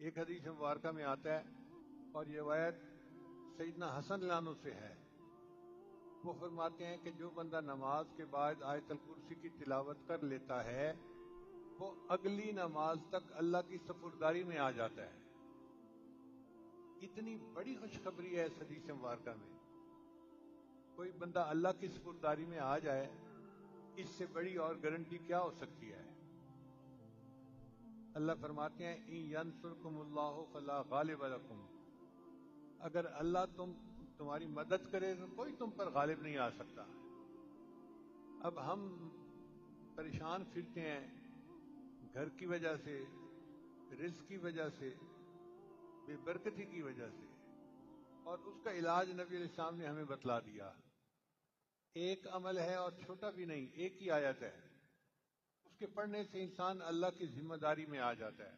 ایک حدیث مبارکہ میں آتا ہے اور یہ روایت سیدنا حسن لانو سے ہے، وہ فرماتے ہیں کہ جو بندہ نماز کے بعد آیت الکرسی کی تلاوت کر لیتا ہے وہ اگلی نماز تک اللہ کی سپرداری میں آ جاتا ہے۔ اتنی بڑی خوشخبری ہے اس حدیث مبارکہ میں، کوئی بندہ اللہ کی سپرداری میں آ جائے، اس سے بڑی اور گارنٹی کیا ہو سکتی ہے؟ اللہ فرماتے ہیں ان ینصرکم اللہ فلا غالب لکم، اگر اللہ تمہاری مدد کرے تو کوئی تم پر غالب نہیں آ سکتا۔ اب ہم پریشان پھرتے ہیں گھر کی وجہ سے، رزق کی وجہ سے، بے برکتی کی وجہ سے، اور اس کا علاج نبی علیہ السلام نے ہمیں بتلا دیا۔ ایک عمل ہے اور چھوٹا بھی نہیں، ایک ہی آیت ہے، اس کے پڑھنے سے انسان اللہ کی ذمہ داری میں آ جاتا ہے۔